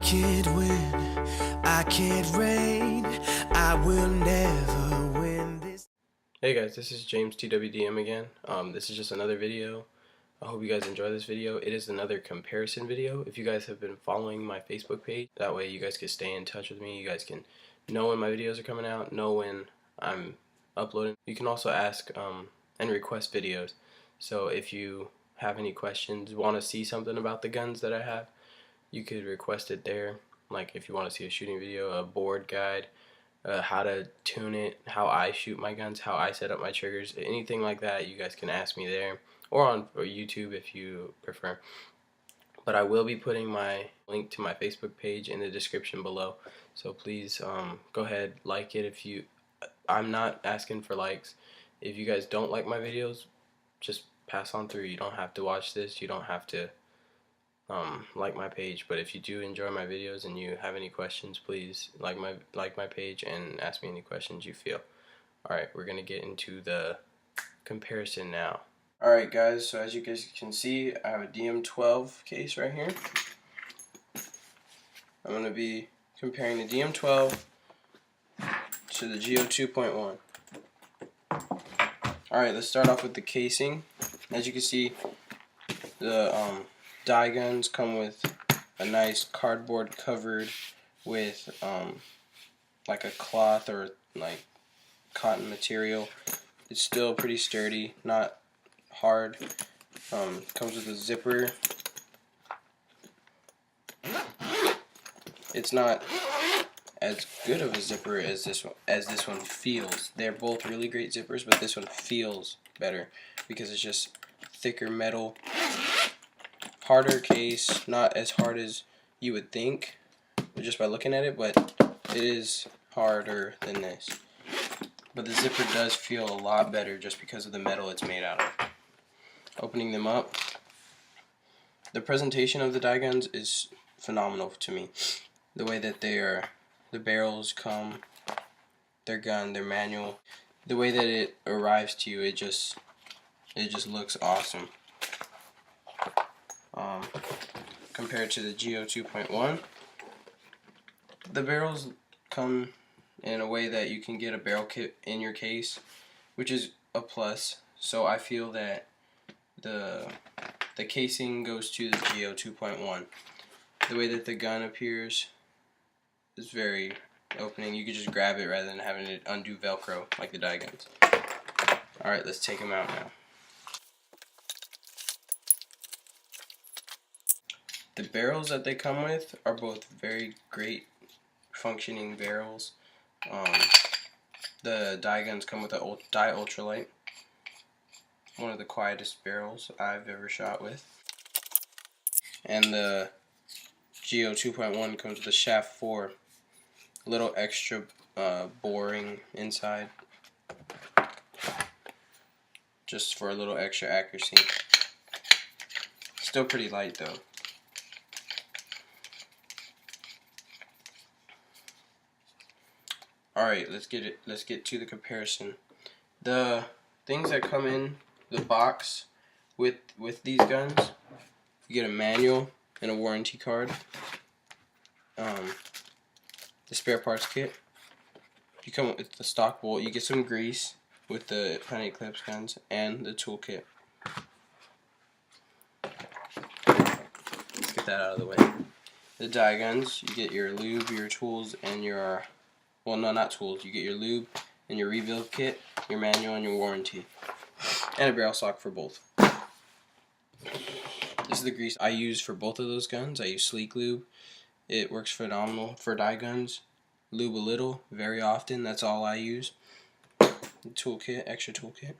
Can't win, I can't reign, I will never win this. Hey guys, this is James TWDM again. This is just another video. I hope you guys enjoy this video. It is another comparison video. If you guys have been following my Facebook page, that way you guys can stay in touch with me. You guys can know when my videos are coming out, know when I'm uploading. You can also ask and request videos. So if you have any questions, want to see something about the guns that I have, you could request it there. Like if you want to see a shooting video, a board guide, how to tune it, how I shoot my guns, how I set up my triggers, anything like that, you guys can ask me there or on YouTube if you prefer. But I will be putting my link to my Facebook page in the description below, so please go ahead, like it. If you, I'm not asking for likes. If you guys don't like my videos, just pass on through. You don't have to watch this. You don't have to like my page. But if you do enjoy my videos and you have any questions, please like my page and ask me any questions you feel. Alright, we're gonna get into the comparison now. Alright guys, so as you guys can see, I have a dm12 case right here. I'm gonna be comparing the dm12 to the go2.1. Alright, let's start off with the casing. As you can see, the die guns come with a nice cardboard covered with like a cloth or like cotton material. It's still pretty sturdy, not hard. Comes with a zipper. It's not as good of a zipper as this one feels. They're both really great zippers, but this one feels better because it's just thicker metal. Harder case, not as hard as you would think just by looking at it, but it is harder than this. But the zipper does feel a lot better just because of the metal it's made out of. Opening them up, the presentation of the die guns is phenomenal to me. The way that the barrels come, their gun, their manual, the way that it arrives to you, it just looks awesome. Compared to the go2.1, the barrels come in a way that you can get a barrel kit in your case, which is a plus. So I feel that the casing goes to the go2.1. The way that the gun appears is very opening. You could just grab it rather than having it undo Velcro like the die guns. Alright, let's take them out now. The barrels that they come with are both very great functioning barrels. The die guns come with a die ultralight, one of the quietest barrels I've ever shot with. And the go2.1 comes with a shaft 4, a little extra boring inside, just for a little extra accuracy. Still pretty light though. Alright, let's get to the comparison. The things that come in the box with these guns, you get a manual and a warranty card, the spare parts kit, you come with the stock bolt, you get some grease with the Planet Eclipse guns, and the toolkit. Let's get that out of the way. The die guns, you get your lube, your tools, and your, well, no, not tools. You get your lube and your reveal kit, your manual, and your warranty, and a barrel stock for both. This is the grease I use for both of those guns. I use Sleek Lube. It works phenomenal for die guns. Lube a little, very often. That's all I use. The toolkit, extra toolkit.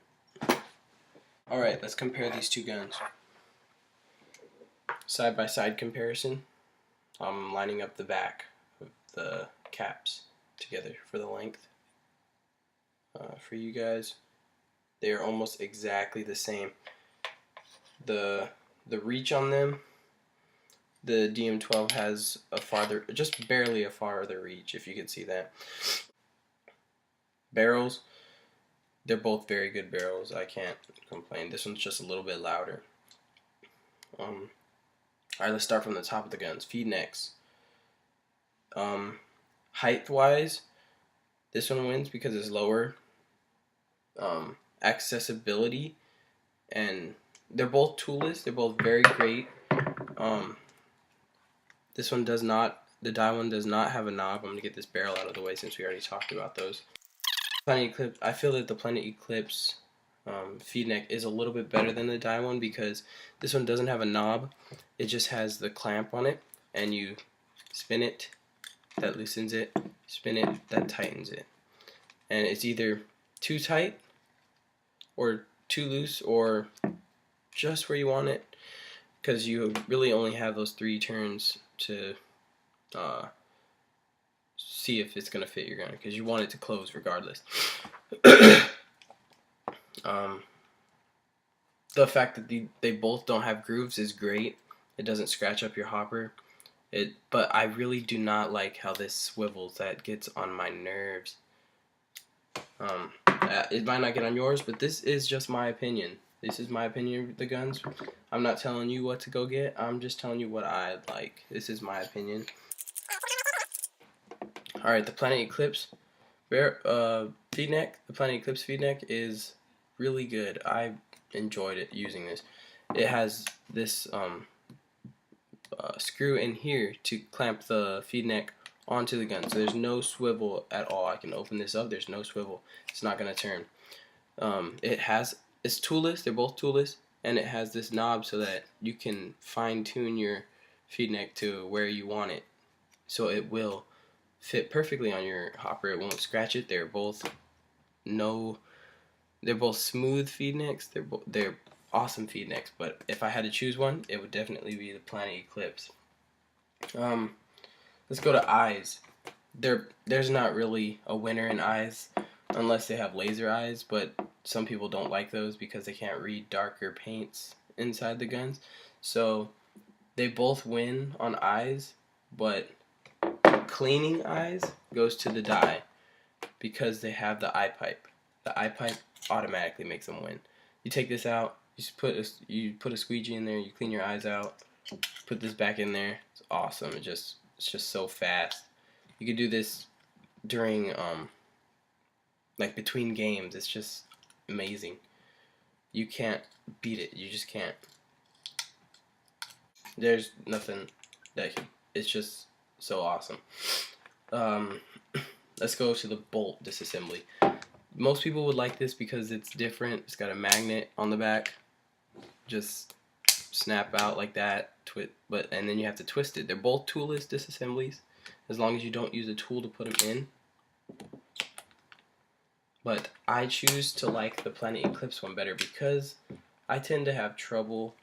Alright, let's compare these two guns. Side by side comparison. I'm lining up the back of the caps together for the length. For you guys, they are almost exactly the same. The reach on them, the dm12 has a farther, just barely a farther reach, if you could see that. Barrels, they're both very good barrels. I can't complain. This one's just a little bit louder. Alright, let's start from the top of the guns. Feed necks. Height wise, this one wins because it's lower. Accessibility, and they're both toolless. They're both very great. This one does not. The die one does not have a knob. I'm gonna get this barrel out of the way since we already talked about those. Planet Eclipse. I feel that the Planet Eclipse feed neck is a little bit better than the die one because this one doesn't have a knob. It just has the clamp on it, and you spin it, that loosens it. Spin it, that tightens it. And it's either too tight or too loose or just where you want it, because you really only have those 3 turns to see if it's going to fit your gun, because you want it to close regardless. The fact that they both don't have grooves is great. It doesn't scratch up your hopper. But I really do not like how this swivels. That gets on my nerves. It might not get on yours, but this is just my opinion. This is my opinion of the guns. I'm not telling you what to go get. I'm just telling you what I like. This is my opinion. Alright, the Planet Eclipse feed neck. The Planet Eclipse feed neck is really good. I enjoyed it using this. It has this screw in here to clamp the feed neck onto the gun. So there's no swivel at all. I can open this up. There's no swivel. It's not going to turn. It's toolless. They're both toolless. And it has this knob so that you can fine tune your feed neck to where you want it. So it will fit perfectly on your hopper. It won't scratch it. They're both smooth feed necks. They're awesome feed necks. But if I had to choose one, it would definitely be the Planet Eclipse. Let's go to eyes. There's not really a winner in eyes unless they have laser eyes, but some people don't like those because they can't read darker paints inside the guns. So they both win on eyes, but cleaning eyes goes to the die because they have the eye pipe. The eye pipe automatically makes them win. You take this out, you put a squeegee in there, you clean your eyes out, put this back in there. It's awesome. It's just so fast. You could do this during like between games. It's just amazing. You can't beat it. You just can't. There's nothing it's just so awesome. Let's go to the bolt disassembly. Most people would like this because it's different. It's got a magnet on the back. Just snap out like that. And then you have to twist it. They're both toolless disassemblies, as long as you don't use a tool to put them in. But I choose to like the Planet Eclipse one better because I tend to have trouble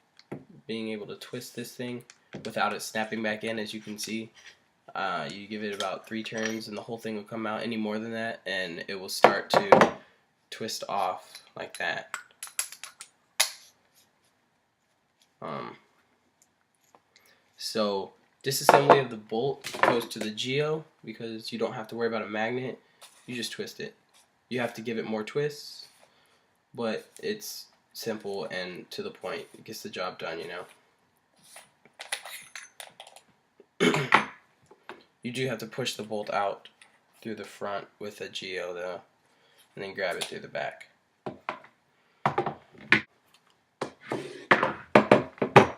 being able to twist this thing without it snapping back in. As you can see, you give it about 3 turns and the whole thing will come out. Any more than that and it will start to twist off like that. So disassembly of the bolt goes to the Geo because you don't have to worry about a magnet. You just twist it. You have to give it more twists, but it's simple and to the point. It gets the job done, you know. You do have to push the bolt out through the front with a Geo though, and then grab it through the back.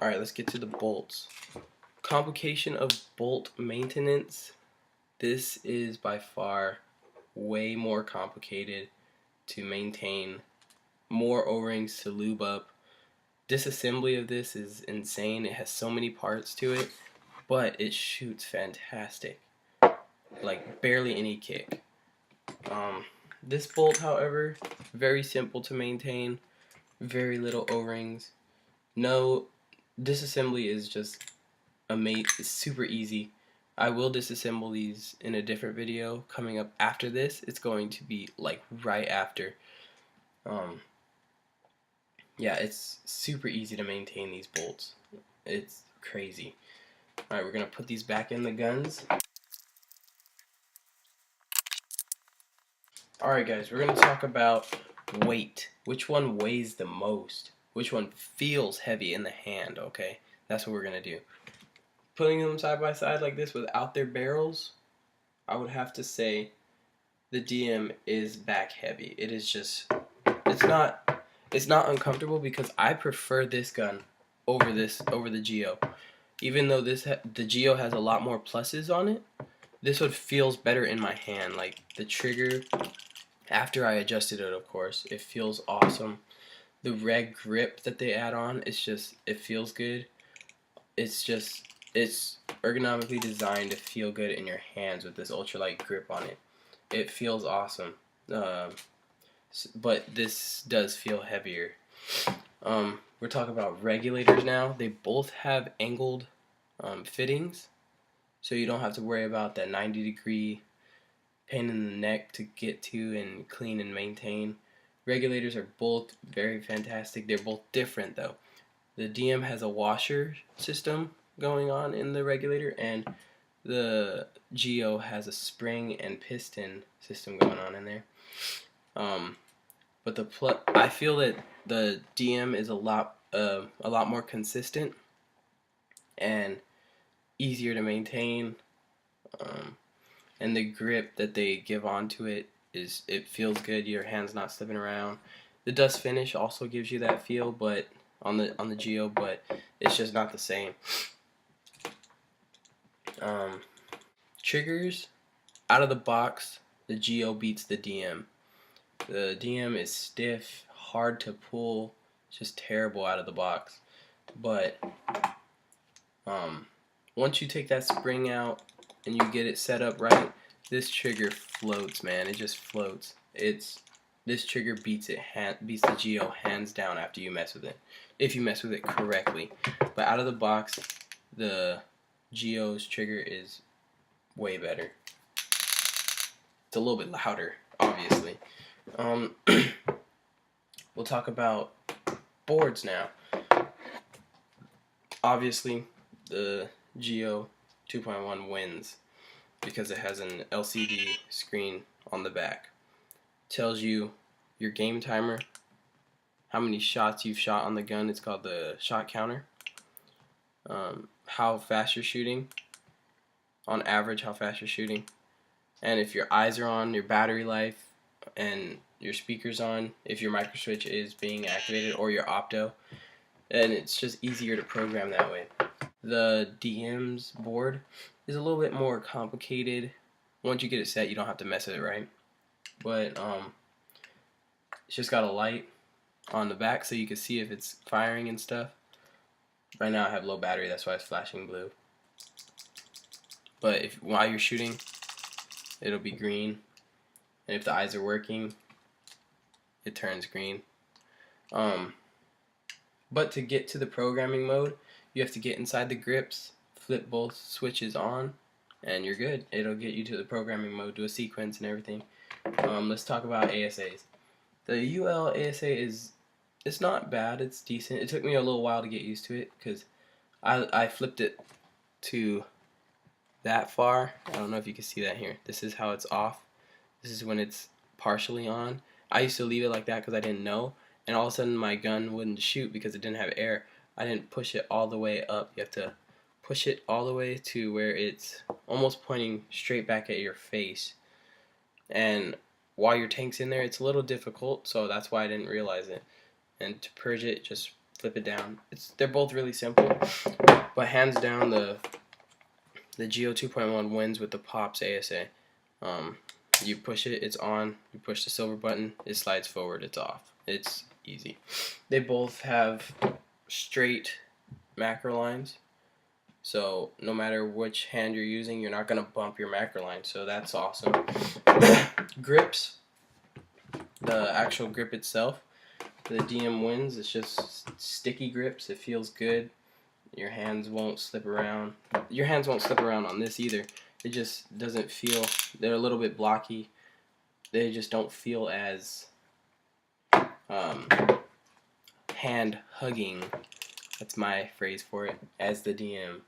Alright, let's get to the bolts. Complication of bolt maintenance. This is by far way more complicated to maintain. More O-rings to lube up. Disassembly of this is insane. It has so many parts to it, but it shoots fantastic. Like barely any kick. This bolt, however, very simple to maintain. Very little O-rings. No, disassembly is just amazing. It's super easy. I will disassemble these in a different video coming up after this. It's going to be like right after. Yeah, it's super easy to maintain these bolts. It's crazy. Alright, we're going to put these back in the guns. Alright guys, we're going to talk about weight. Which one weighs the most? Which one feels heavy in the hand, okay? That's what we're going to do. Putting them side by side like this without their barrels I would have to say the DM is back heavy. It is just, it's not uncomfortable because I prefer this gun over the Geo. Even though the Geo has a lot more pluses on it, this one feels better in my hand. Like the trigger, after I adjusted it, of course, it feels awesome. The red grip that they add on, it feels good. It's ergonomically designed to feel good in your hands with this ultralight grip on it. It feels awesome. But this does feel heavier. We're talking about regulators now. They both have angled fittings, so you don't have to worry about that 90-degree pain in the neck to get to and clean and maintain. Regulators are both very fantastic. They're both different though. The DM has a washer system going on in the regulator, and the Geo has a spring and piston system going on in there. But I feel that the DM is a lot more consistent and easier to maintain, and the grip that they give onto it feels good. Your hand's not slipping around. The dust finish also gives you that feel, but on the Geo, but it's just not the same. Triggers out of the box, the Geo beats the DM. The DM is stiff, hard to pull, just terrible out of the box. But once you take that spring out and you get it set up right, this trigger floats, man. It just floats. This trigger beats the Geo hands down after you mess with it, if you mess with it correctly. But out of the box, the Geo's trigger is way better. It's a little bit louder, obviously. We'll talk about boards now. Obviously, the Geo 2.1 wins because it has an LCD screen on the back. Tells you your game timer, how many shots you've shot on the gun. It's called the shot counter. How fast you're shooting, on average how fast you're shooting, and if your eyes are on, your battery life, and your speakers on, if your micro switch is being activated, or your opto, and it's just easier to program that way. The DM's board is a little bit more complicated. Once you get it set, you don't have to mess with it, right? But it's just got a light on the back so you can see if it's firing and stuff. Right now I have low battery, that's why it's flashing blue. But while you're shooting, it'll be green, and if the eyes are working, it turns green. But to get to the programming mode, you have to get inside the grips, flip both switches on, and you're good. It'll get you to the programming mode, do a sequence and everything. Let's talk about ASAs. The UL ASA it's not bad, it's decent. It took me a little while to get used to it because I flipped it to that far. I don't know if you can see that here. This is how it's off. This is when it's partially on. I used to leave it like that because I didn't know, and all of a sudden my gun wouldn't shoot because it didn't have air. I didn't push it all the way up. You have to push it all the way to where it's almost pointing straight back at your face. And while your tank's in there, it's a little difficult, so that's why I didn't realize it. And to purge it, just flip it down. They're both really simple, but hands down the Geo 2.1 wins with the Pops ASA. You push it, it's on. You push the silver button, it slides forward, it's off. It's easy. They both have straight macro lines, so no matter which hand you're using, you're not going to bump your macro line, so that's awesome. Grips, the actual grip itself, the DM wins. It's just sticky grips. It feels good. Your hands won't slip around. Your hands won't slip around on this either. It just doesn't feel, they're a little bit blocky. They just don't feel as hand hugging, that's my phrase for it, as the DM.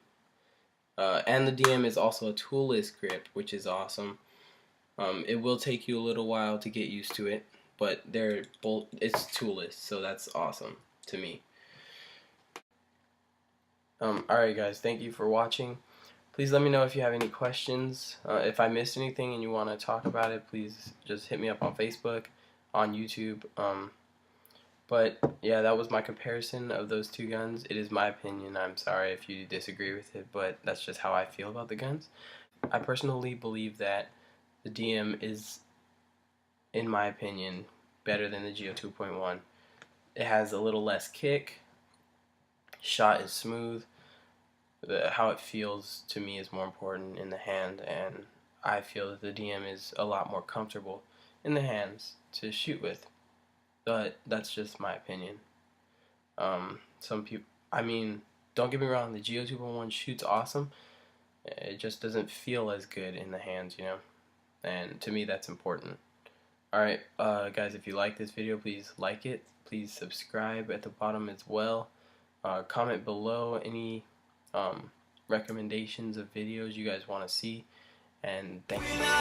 And the DM is also a toolless grip, which is awesome. It will take you a little while to get used to it, but it's toolless, so that's awesome to me. Alright guys, thank you for watching. Please let me know if you have any questions. If I missed anything and you want to talk about it, please just hit me up on Facebook, on YouTube. But yeah, that was my comparison of those two guns. It is my opinion. I'm sorry if you disagree with it, but that's just how I feel about the guns. I personally believe that the DM is, in my opinion, better than the GO 2.1. It has a little less kick. Shot is smooth. How it feels to me is more important in the hand, and I feel that the DM is a lot more comfortable in the hands to shoot with. But that's just my opinion. Some people, I mean, don't get me wrong, the GO 2.1 shoots awesome. It just doesn't feel as good in the hands, you know? And to me, that's important. Alright, guys, if you like this video, please like it. Please subscribe at the bottom as well. Comment below any recommendations of videos you guys want to see. And thank you.